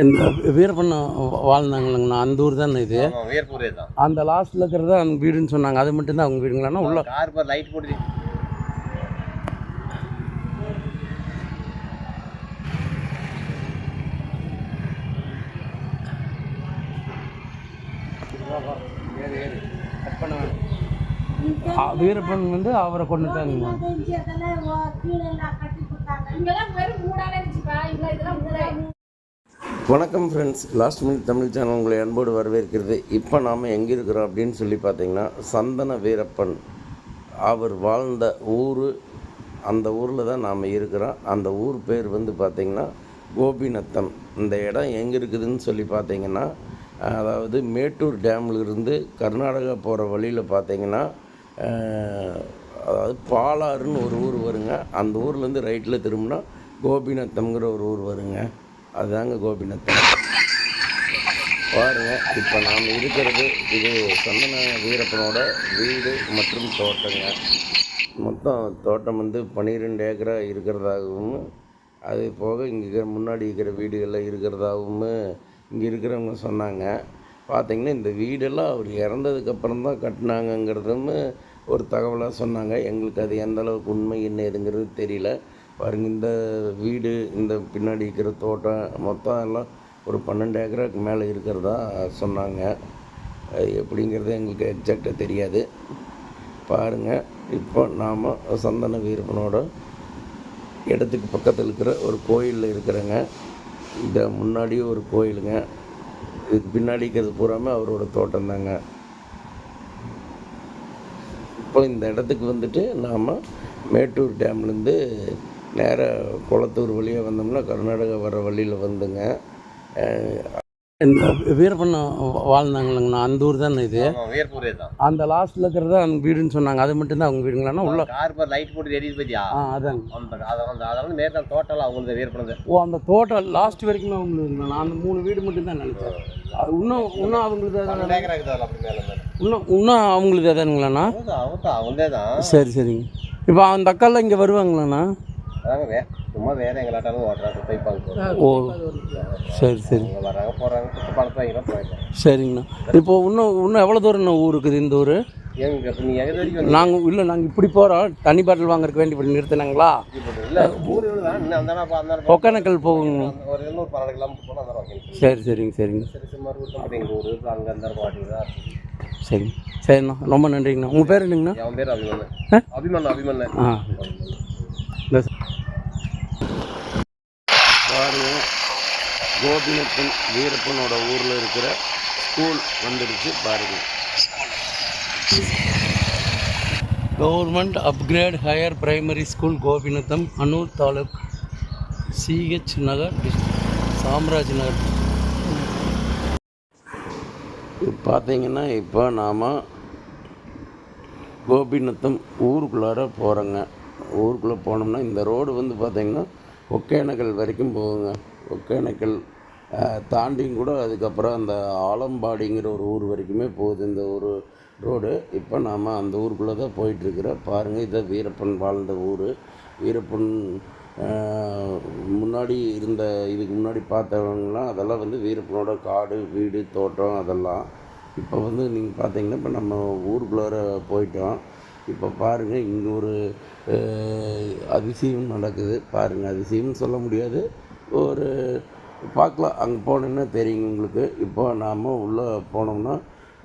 இந்த வீரப்பன் வாழ்ந்தாங்களங்கண்ணா, அந்த ஊர் தானே இது. வீரப்பூரே தான். அந்த லாஸ்ட்டில் இருக்கிறது அவங்க வீடுன்னு சொன்னாங்க. அது மட்டும்தான் அவங்க வீடுங்களாண்ணா? உள்ள கார் பார் லைட் போட்டு வீரப்பன் வந்து அவரை கொண்டுட்டாங்க. வணக்கம் friends, last minute Tamil channel உங்களை அன்போடு வரவேற்கிறது. இப்போ நாம் எங்கே இருக்கிறோம் அப்படின்னு சொல்லி பார்த்தீங்கன்னா, சந்தன வீரப்பன் அவர் வாழ்ந்த ஊர், அந்த ஊரில் தான் நாம் இருக்கிறோம். அந்த ஊர் பேர் வந்து பார்த்திங்கன்னா கோபிநத்தம். இந்த இடம் எங்கே இருக்குதுன்னு சொல்லி பார்த்திங்கன்னா, அதாவது மேட்டூர் டேம்லேருந்து கர்நாடகா போகிற வழியில் பார்த்திங்கன்னா, அதாவது பாலாறுன்னு ஒரு ஊர் வருங்க. அந்த ஊர்லேருந்து ரைட்டில் திரும்பினா கோபிநத்தம்ங்கிற ஒரு ஊர் வருங்க. அதுதாங்க கோபிநத்தம். பாருங்கள், இப்போ நாம் இருக்கிறது இது சந்தன வீரப்பனோட வீடு மற்றும் தோட்டங்க. மொத்தம் தோட்டம் வந்து 12 ஏக்கரா இருக்கிறதாகவும், அது போக இங்கே முன்னாடி இருக்கிற வீடுகளில் இருக்கிறதாகவும் இங்கே இருக்கிறவங்க சொன்னாங்க. பார்த்திங்கன்னா இந்த வீடெல்லாம் அவர் இறந்ததுக்கப்புறம் தான் கட்டினாங்கங்கிறதும் ஒரு தகவலாக சொன்னாங்க. எங்களுக்கு அது எந்த அளவுக்கு உண்மை என்ன ஏதுங்கிறது தெரியல. பாருங்கள், இந்த வீடு, இந்த பின்னாடி இருக்கிற தோட்டம் மொத்தம் எல்லாம் ஒரு 12 ஏக்கராக்கு மேலே இருக்கிறதா சொன்னாங்க. அது எப்படிங்கிறது எங்களுக்கு எக்ஸாக்டாக தெரியாது. பாருங்கள், இப்போ நாம் சந்தன வீரப்பனோட இடத்துக்கு பக்கத்தில் இருக்கிற ஒரு கோயிலில் இருக்கிறேங்க. இந்த முன்னாடியே ஒரு கோயிலுங்க. இதுக்கு பின்னாடி இருக்கிறது பூராமே அவரோட தோட்டம் தாங்க. இப்போ இந்த இடத்துக்கு வந்துட்டு நாம் மேட்டூர் டேம்லேருந்து நேராக குளத்தூர் வழியாக வந்தோம்னா கர்நாடகா வர வழியில் வந்துங்க. இந்த வீரப்பன் வாழ்ந்தாங்களங்கண்ணா, அந்த ஊர் தானே இது. வீரப்பூரே தான். அந்த லாஸ்ட்டில் இருக்கிறது அவங்க வீடுன்னு சொன்னாங்க. அது மட்டும்தான் அவங்க வீடுங்களாண்ணா? உள்ள கார் பார் லைட் போட்டு எரியுது பத்தியா? அதாங்க. அதெல்லாம் மேற்க தோட்டம் அவங்களுக்கு வீரப்பனது. ஓ, அந்த தோட்டம் லாஸ்ட் வரைக்குமே அவங்களுக்கு. நான் அந்த 3 வீடு மட்டும் தான் நினச்சேன். இன்னும் அவங்களுக்கு இன்னும் அவங்களுக்கு எதானுங்களாண்ணா? அவங்களே தான். சரி சரிங்க. இப்போ அந்த அக்காலாம் இங்கே வருவாங்களாண்ணா? அதாங்க சும்மா வேற எங்களாட்டாலும் ஓட்டுறாங்க தைப்பாங்க. ஓ, சரி சரி. வராங்க போகிறாங்க, பணத்தை வாங்கிலாம் போயிடலாம். சரிங்கண்ணா. இப்போது இன்னும் எவ்வளோ தூரம்ண்ணா ஊர் இருக்குது இந்த ஊர்? எங்க இப்போ நீங்கள் எங்கே வரைக்கும்? நாங்கள் இப்படி போகிறோம். தண்ணி பாட்டில் வாங்குறதுக்கு வேண்டி இப்படி நிறுத்தினாங்களா? இல்லை, ஊர் தான். இன்னும் அந்த ஒகேனக்கல் போகுங்க. ஒரு 12 கிலோமீட்டர் போனால் அந்த வாங்க. சரி சரிங்க சரிங்க. சரி, சும்மா ஊர் எங்கள் ஊர் அங்கே அந்த பாட்டி தான். சரிங்க சரிண்ணா, ரொம்ப நன்றிங்கண்ணா. உங்கள் பேர் என்னங்கண்ணா? என் பேர் அபிமன். அபிமன். பாருங்க, கோபிநத்தன் வீரப்பனோட ஊரில் இருக்கிற ஸ்கூல் வந்துடுச்சு. பாருங்கள், government upgrade higher primary school Gopinatham, Annur taluk, CH நகர், சாம்ராஜ் நகர். பார்த்தீங்கன்னா இப்போ நாம் கோபிநத்தம் ஊருக்குள்ளார போகிறோங்க. ஊருக்குள்ளே போனோம்னா இந்த ரோடு வந்து பார்த்திங்கன்னா ஒகேனக்கல் வரைக்கும் போகுங்க. ஒகேனக்கல் தாண்டியும் கூட அதுக்கப்புறம் அந்த ஆலம்பாடிங்கிற ஒரு ஊர் வரைக்குமே போகுது இந்த ஒரு ரோடு. இப்போ நாம் அந்த ஊருக்குள்ளே தான் போயிட்டுருக்குறோம். பாருங்கள், இதான் வீரப்பன் வாழ்ந்த ஊர். வீரப்பன் முன்னாடி இருந்த, இதுக்கு முன்னாடி பார்த்தவங்களாம் அதெல்லாம் வந்து வீரப்பனோட காடு, வீடு, தோட்டம் அதெல்லாம். இப்போ வந்து நீங்கள் பார்த்தீங்கன்னா இப்போ நம்ம ஊருக்குள்ளார போயிட்டோம். இப்போ பாருங்கள், இங்கே ஒரு அதிசயம் நடக்குது. பாருங்கள், அதிசயம்னு சொல்ல முடியாது, ஒரு பார்க்கலாம், அங்கே போனோன்னா தெரியுங்க உங்களுக்கு. இப்போ நாம் உள்ளே போனோம்னா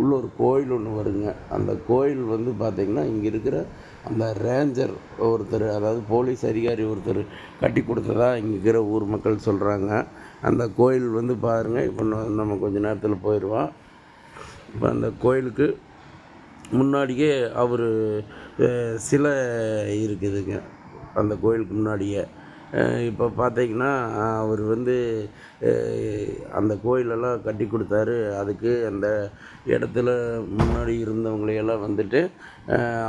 உள்ளே ஒரு கோயில் ஒன்று வருங்க. அந்த கோயில் வந்து பார்த்திங்கன்னா இங்கே இருக்கிற அந்த ரேஞ்சர் ஒருத்தர், அதாவது போலீஸ் அதிகாரி ஒருத்தர் கட்டி கொடுத்ததா இங்கே இருக்கிற ஊர் மக்கள் சொல்கிறாங்க. அந்த கோயில் வந்து பாருங்கள், இப்போ நம்ம கொஞ்சம் நேரத்தில் போயிடுவோம். இப்போ அந்த கோயிலுக்கு முன்னாடியே அவர் சிலை இருக்குதுங்க. அந்த கோயிலுக்கு முன்னாடியே இப்போ பார்த்தீங்கன்னா அவர் வந்து அந்த கோயிலெல்லாம் கட்டி கொடுத்தாரு. அதுக்கு அந்த இடத்துல முன்னாடி இருந்தவங்களையெல்லாம் வந்துட்டு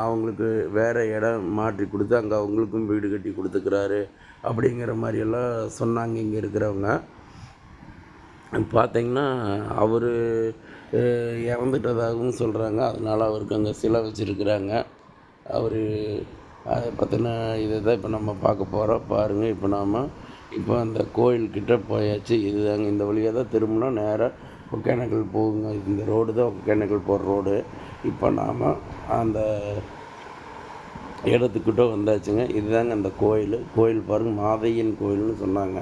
அவங்களுக்கு வேறு இடம் மாற்றி கொடுத்து அங்கே அவங்களுக்கும் வீடு கட்டி கொடுத்துக்கிறாரு அப்படிங்கிற மாதிரியெல்லாம் சொன்னாங்க இங்கே இருக்கிறவங்க. பார்த்திங்கன்னா அவர் இறந்துட்டதாகவும் சொல்கிறாங்க. அதனால் அவருக்கு அங்கே சிலை வச்சுருக்குறாங்க. அவர் அதை பற்றின இதை தான் இப்போ நம்ம பார்க்க போகிறோம். பாருங்கள், இப்போ நாம் இப்போ அந்த கோயில்கிட்ட போயாச்சு. இதுதாங்க, இந்த வழியாக தான் திரும்பினா நேராக ஒகேனக்கல் போகுங்க. இந்த ரோடு தான் ஒகேனக்கல் போகிற ரோடு. இப்போ நாம் அந்த இடத்துக்கிட்ட வந்தாச்சுங்க. இதுதாங்க அந்த கோயில் பாருங்கள், மாதையன் கோயில்னு சொன்னாங்க.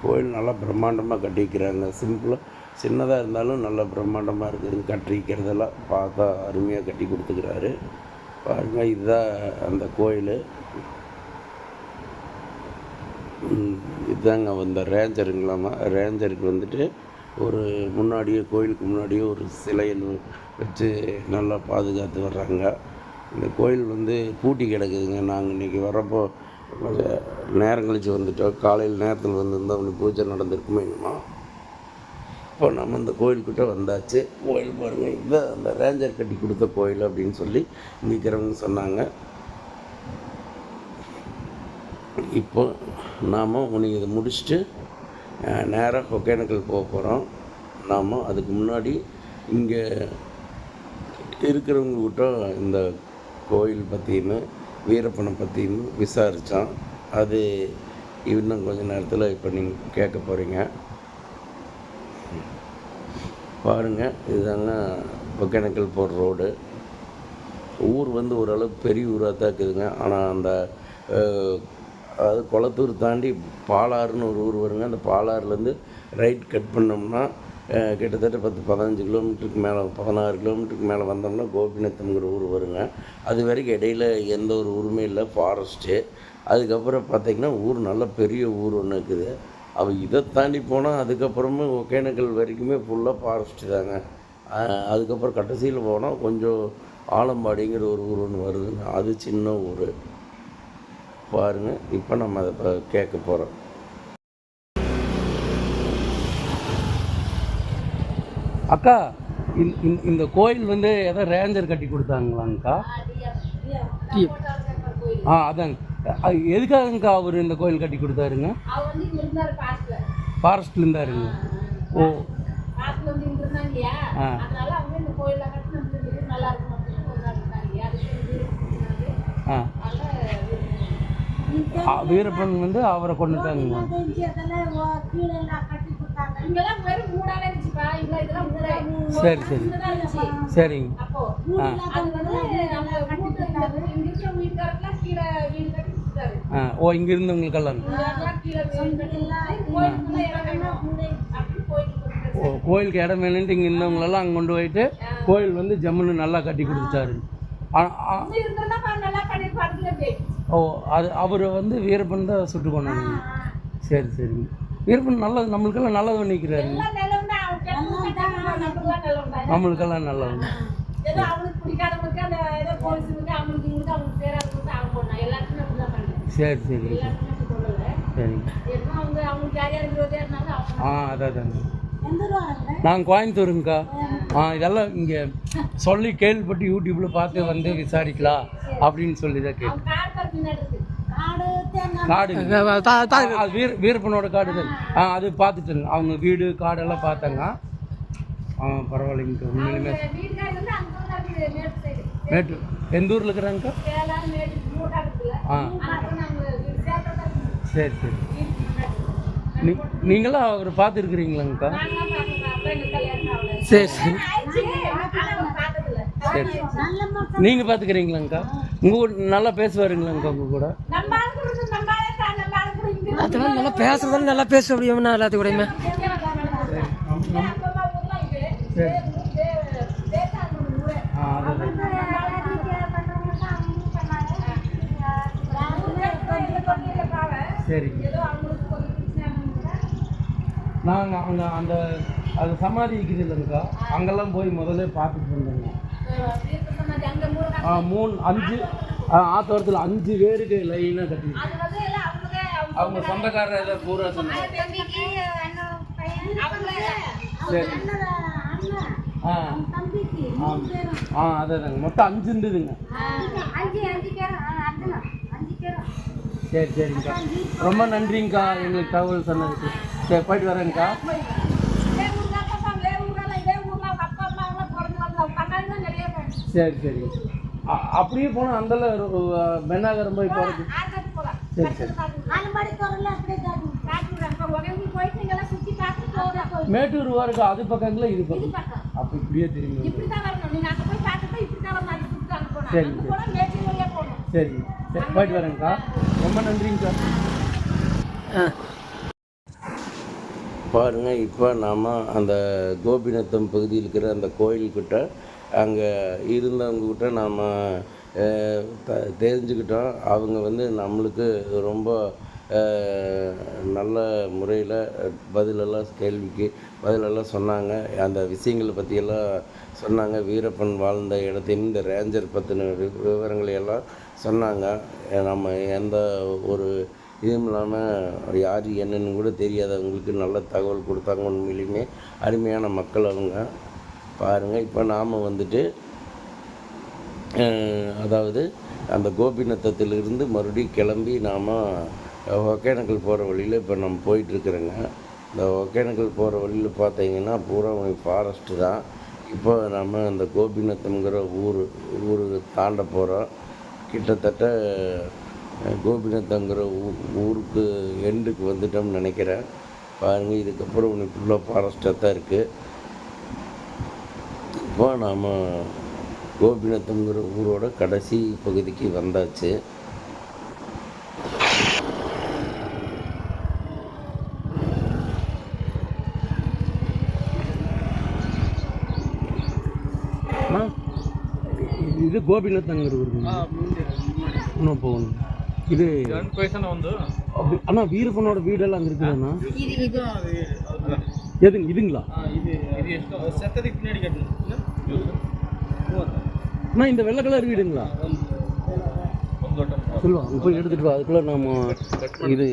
கோயில் நல்லா பிரம்மாண்டமாக கட்டிக்கிறாங்க. சிம்பிளாக சின்னதாக இருந்தாலும் நல்லா பிரம்மாண்டமாக இருக்குதுங்க. கட்டிக்கிறதெல்லாம் பார்த்தா அருமையாக கட்டி கொடுத்துக்கிறாரு பாருங்கள். இதுதான் அந்த கோயில். இதுதாங்க அந்த ரேஞ்சருங்களாமா. ரேஞ்சருக்கு வந்துட்டு ஒரு முன்னாடியே கோயிலுக்கு முன்னாடியே ஒரு சிலையில் வச்சு நல்லா பாதுகாத்து வர்றாங்க. இந்த கோயில் வந்து பூட்டி கிடக்குதுங்க. நாங்கள் இன்றைக்கி வரப்போ கொஞ்சம் நேரம் கழித்து வந்துட்டோம். காலையில் நேரத்தில் வந்திருந்தால் அப்படி பூஜை நடந்திருக்குமே என்னமா. இப்போ நம்ம இந்த கோயில்கிட்ட வந்தாச்சு. கோயில் பாருங்கள், இதுதான் அந்த ரேஞ்சர் கட்டி கொடுத்த கோயில் அப்படின்னு சொல்லி இங்கே இருக்கிறவங்க சொன்னாங்க. இப்போ நாம் உனக்கு இதை முடிச்சுட்டு நேராக ஒகேனக்கல் போக போகிறோம். நாம் அதுக்கு முன்னாடி இங்கே இருக்கிறவங்கக்கிட்ட இந்த கோயில் பற்றின்னு வீரப்பனை பற்றின்னு விசாரித்தோம். அது இன்னும் கொஞ்சம் நேரத்தில் இப்போ நீங்கள் கேட்க போகிறீங்க பாருங்கள். இதுதாங்க ஒகேனக்கல் போகிற ரோடு. ஊர் வந்து ஓரளவுக்கு பெரிய ஊராக தான் இருக்குதுங்க. ஆனால் அந்த அதாவது குளத்தூர் தாண்டி பாலாறுன்னு ஒரு ஊர் வருங்க. அந்த பாலாறுலேருந்து ரைட் கட் பண்ணோம்னா கிட்டத்தட்ட 10-15 கிலோமீட்டருக்கு மேலே 16 கிலோமீட்டருக்கு மேலே வந்தோம்னா கோபிநாத்தம்ங்கிற ஊர் வருங்க. அது வரைக்கும் இடையில் எந்த ஒரு ஊருமே இல்லை, ஃபாரஸ்ட்டு. அதுக்கப்புறம் பார்த்திங்கன்னா ஊர் நல்ல பெரிய ஊர் ஒன்று இருக்குது. இதை தாண்டி போனால் அதுக்கப்புறமும் ஒகேனக்கல் வரைக்குமே ஃபுல்லாக ஃபாரஸ்ட்டு தாங்க. அதுக்கப்புறம் கடைசியில் போனால் கொஞ்சம் ஆலம்பாடிங்கிற ஒரு ஊர் ஒன்று வருதுங்க. அது சின்ன ஊர் பாருங்கள். இப்போ நம்ம அதை கேட்க போகிறோம். அக்கா, இந்த கோயில் வந்து எதோ ரேஞ்சர் கட்டி கொடுத்தாங்களாங்கக்கா? அதாங்க. எதுக்காகங்கக்கா அவர் இந்த கோயில் கட்டி கொடுத்தாருங்க? ஃபாரஸ்ட்ல இருந்தாருங்க. ஓ வீரப்பன் வந்து அவரை கொண்டுட்டாங்க. சரி சரி சரிங்க. ஓ, இங்க இருந்தவங்களுக்கெல்லாம் ஓ, கோயிலுக்கு இடம் வேணுன்ட்டு இங்கே இருந்தவங்களெல்லாம் அங்கே கொண்டு போயிட்டு கோயில் வந்து ஜம்முன்னு நல்லா கட்டி கொடுத்துட்டாரு. ஓ, அது அவர் வந்து வீரப்பன் தான் சுட்டு கொண்டாங்க. சரி சரிங்க. வீரப்பன் நல்லது, நம்மளுக்கெல்லாம் நல்லது பண்ணிக்கிறாரு. நம்மளுக்கெல்லாம் நல்லது. சரி சரி சரிங்க. அதான் நாங்கள் கோயம்புத்தூருங்கக்கா. இதெல்லாம் இங்கே சொல்லி கேள்விப்பட்டு யூடியூப்பில் பார்த்து வந்து விசாரிக்கலாம் அப்படின்னு சொல்லி தான் கேட்டேன். காடு வீரப்பனோட காடு தான். அது பார்த்துட்டேங்க. அவங்க வீடு காடெல்லாம் பார்த்தாங்க. பரவாயில்லைங்க. உண்மையிலுமே மேட்டு எந்த ஊரில் இருக்கிறாங்கக்கா? சரி சரி. நீங்களாம் அவர் பார்த்துருக்குறீங்களாங்கக்கா? சரி சரி சரி. நீங்கள் பார்த்துக்கிறீங்களாங்கக்கா? உங்கள் கூட நல்லா பேசுவாருங்களாங்கக்கா? உங்கள் கூட அதெல்லாம் நல்லா பேசுறதால நல்லா பேச முடியும்னா எல்லாத்தையும் கூடயுமே. சரிங்க. நாங்கள் அங்கே அந்த அது சமாதி இருக்குது இல்லைங்கக்கா, அங்கெல்லாம் போய் முதல்ல பார்த்துட்டு வந்தோங்க. 3-5 ஆத்தோரத்தில் 5 பேருக்கு லைனாக கட்டி அவங்க சொந்தக்காரர் ஏதோ பூரா சொன்னாங்க. சரி. அதாங்க மொத்தம் 5 இருந்ததுங்க. சரி சரிங்கக்கா, ரொம்ப நன்றிங்கக்கா எங்களுக்கு தகவல் சொன்னதுக்கு. சரி, போயிட்டு வரேங்கக்கா. சரி சரி. அப்படியே போனால் அந்தல பெண்ணாகரம் போய் போகிறது. சரி சரி. மேட்டூர் ஓருக்கு அது பக்கங்களா இது பக்கம் அப்போ இப்படியே திரும்பி சரி சரி சரி போயிட்டு வரேங்க்கா ரொம்ப நன்றிங்கக்கா. பாருங்கள், இப்போ நாம் அந்த கோபிநத்தம் பகுதியில் இருக்கிற அந்த கோயில்கிட்ட அங்கே இருந்தவங்கக்கிட்ட நாம் தெரிஞ்சுக்கிட்டோம். அவங்க வந்து நம்மளுக்கு ரொம்ப நல்ல முறையில் கேள்விக்கு பதிலெல்லாம் சொன்னாங்க. அந்த விஷயங்களை பற்றியெல்லாம் சொன்னாங்க. வீரப்பன் வாழ்ந்த இடத்தையும் இந்த ரேஞ்சர் பற்றின விவரங்களை எல்லாம் சொன்னாங்க. நம்ம எந்த ஒரு இதுவும் இல்லாமல் யார் என்னன்னு கூட தெரியாதவங்களுக்கு நல்ல தகவல் கொடுத்தாங்க. உண்மையிலுமே அருமையான மக்கள் அவங்க. பாருங்கள், இப்போ நாம் வந்துட்டு அதாவது அந்த கோபிநத்தத்திலிருந்து மறுபடியும் கிளம்பி நாம் ஒகேனக்கல் போகிற வழியில் இப்போ நம்ம போயிட்டுருக்குறோங்க. இந்த ஒகேனக்கல் போகிற வழியில் பார்த்தீங்கன்னா பூரா ஃபாரஸ்ட்டு தான். இப்போ நம்ம அந்த கோபிநத்தம்ங்கிற ஊருக்கு தாண்ட போகிறோம். கிட்டத்தட்ட கோபிநத்தங்கிற ஊருக்கு எண்டுக்கு வந்துட்டோம்னு நினைக்கிறேன். பாருங்கள், இதுக்கப்புறம் உனக்கு ஃபுல்லாக ஃபாரஸ்ட்டாக தான் இருக்குது. இப்போ நாம் கோபிநத்தம்ங்கிற ஊரோட கடைசி பகுதிக்கு வந்தாச்சு. இது கோபிநத்தங்கிற ஊருக்கு இன்னும் போகணும். இது அண்ணா வீரப்பனோட வீடெல்லாம் அங்கே இருக்குதுண்ணா. எதுங்க இதுங்களா அண்ணா? இந்த வெள்ளை கலர் வீடுங்களா? சொல்லுவோம், அங்கே போய் எடுத்துகிட்டு வா. அதுக்குள்ளே நம்ம இது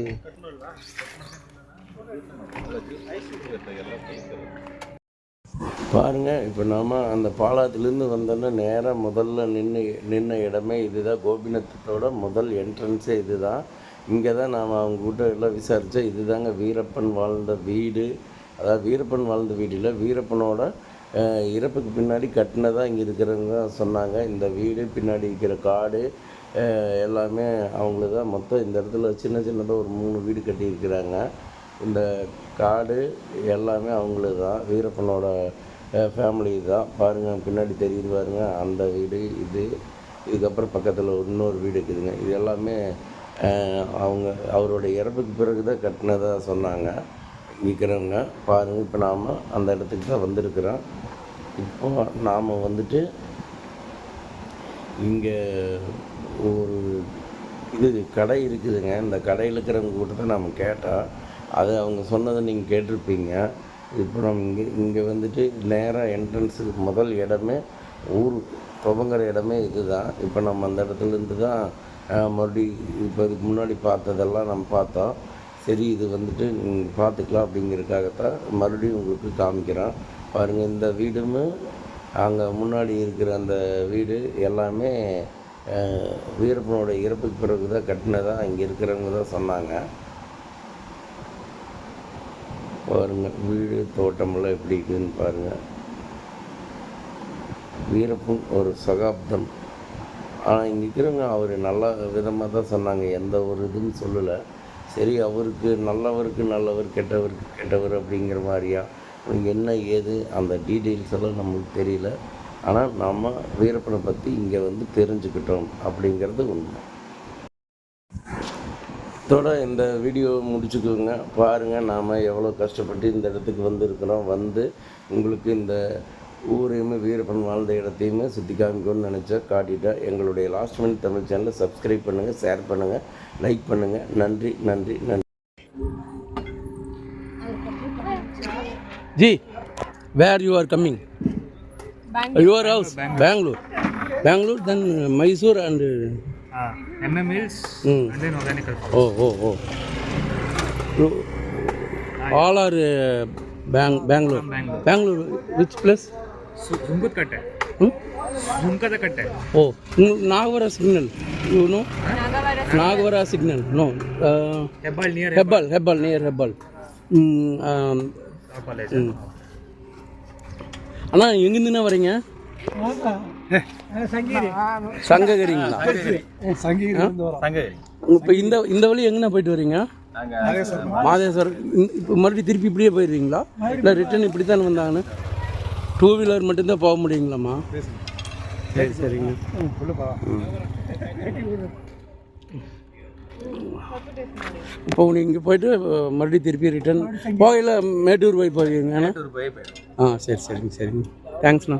பாருங்கள், இப்போ நாம் அந்த பாலாத்துலேருந்து வந்தோன்னா நேராக முதல்ல நின்ன இடமே இதுதான். கோபிநத்தத்தோட முதல் என்ட்ரன்ஸே இது தான். இங்கே தான் நாம் அவங்ககிட்ட எல்லாம் விசாரித்தோம். இது தாங்க வீரப்பன் வாழ்ந்த வீடு. அதாவது வீரப்பன் வாழ்ந்த வீடு இல்லை, வீரப்பனோட இறப்புக்கு பின்னாடி கட்டினதாக இங்கே இருக்கிறவங்க தான் சொன்னாங்க. இந்த வீடு பின்னாடி இருக்கிற காடு எல்லாமே அவங்களுக்கு தான். மொத்தம் இந்த இடத்துல சின்னதாக ஒரு 3 வீடு கட்டியிருக்கிறாங்க. இந்த காடு எல்லாமே அவங்களுக்கு தான், வீரப்பனோட ஃபேமிலி தான். பாருங்கள், பின்னாடி தெரியுது பாருங்கள், அந்த வீடு இது. இதுக்கப்புறம் பக்கத்தில் இன்னொரு வீடு இருக்குதுங்க. இது எல்லாமே அவரோட இறப்புக்கு பிறகு தான் கட்டினதாக சொன்னாங்க விற்கிறவங்க. பாருங்கள், இப்போ நாம் அந்த இடத்துக்கு தான் வந்திருக்கிறோம். இப்போ நாம் வந்துட்டு இங்கே ஒரு கடை இருக்குதுங்க. இந்த கடையில் இருக்கிறவங்க கூட தான் நாம் கேட்டால் அது அவங்க சொன்னதை நீங்கள் கேட்டிருப்பீங்க. இப்போ நம்ம இங்கே வந்துட்டு நேராக என்ட்ரன்ஸுக்கு முதல் இடமே ஊர் துவங்குற இடமே இது தான். இப்போ நம்ம அந்த இடத்துலேருந்து தான் இப்போ இதுக்கு முன்னாடி பார்த்ததெல்லாம் நம்ம பார்த்தோம். சரி, இது வந்துட்டு நீங்கள் பார்த்துக்கலாம் அப்படிங்கிறதுக்காகத்தான் மறுபடியும் உங்களுக்கு காமிக்கிறோம். பாருங்கள், இந்த வீடுமே அங்கே முன்னாடி இருக்கிற அந்த வீடு எல்லாமே வீரப்பனோட இறப்புக்கு பிறகு தான் கட்டினதாக இங்கே இருக்கிறவங்க தான் சொன்னாங்க. பாருங்கள், வீடு தோட்டமெல்லாம் எப்படி இருக்குதுன்னு பாருங்கள். வீரப்பன் ஒரு சகாப்தம். ஆனால் இங்கே இருக்கிறவங்க அவர் நல்ல விதமாக தான் சொன்னாங்க, எந்த ஒரு இதுன்னு சொல்லலை. சரி, அவருக்கு நல்லவர் கெட்டவருக்கு கெட்டவர் அப்படிங்கிற மாதிரியா என்ன ஏது அந்த டீட்டெயில்ஸ் எல்லாம் நம்மளுக்கு தெரியல. ஆனால் நம்ம வீரப்பனை பற்றி இங்கே வந்து தெரிஞ்சுக்கிட்டோம் அப்படிங்கிறது உண்மை. இதோட இந்த வீடியோ முடிச்சுக்கோங்க. பாருங்கள், நாம் எவ்வளோ கஷ்டப்பட்டு இந்த இடத்துக்கு வந்திருக்கிறோம். வந்து உங்களுக்கு இந்த ஊரையுமே வீரப்பன் வாழ்ந்த இடத்தையுமே சுற்றி காமிக்கணும்னு நினச்சா காட்டிட்டேன். எங்களுடைய லாஸ்ட் மினிட் தமிழ் சேனலை சப்ஸ்கிரைப் பண்ணுங்கள், ஷேர் பண்ணுங்கள், லைக் பண்ணுங்கள். நன்றி நன்றி நன்றி. Ji, where you are coming? Your house Bangalore, then Mysore and MM Hills and then Organical. Oh. All are Bangalore. Which place? Zungadkatte. Zungadkatte. Oh, Nagavara signal. You know? Nagavara signal. No. Hebbal near near Hebbal. அண்ணா, எங்கேருந்துண்ணா வரீங்க? சங்ககிரிங்களா? சங்ககிரி. இப்போ இந்த வழி எங்கண்ணா போயிட்டு வரீங்க? மாதேஸ்வரம். இப்போ மறுபடியும் திருப்பி இப்படியே போயிடுவீங்களா இல்லை ரிட்டர்ன் இப்படி தானே வந்தாங்கன்னு? 2 வீலர் மட்டும்தான் போக முடியுங்களாம்மா? சரி சரிங்க. இப்போ இங்கே போயிட்டு மறுபடியும் திருப்பி ரிட்டர்ன் போகையில் மேட்டூர் போய் போவீங்க. சரி சரிங்க சரிங்க. தேங்க்ஸ்ண்ணா.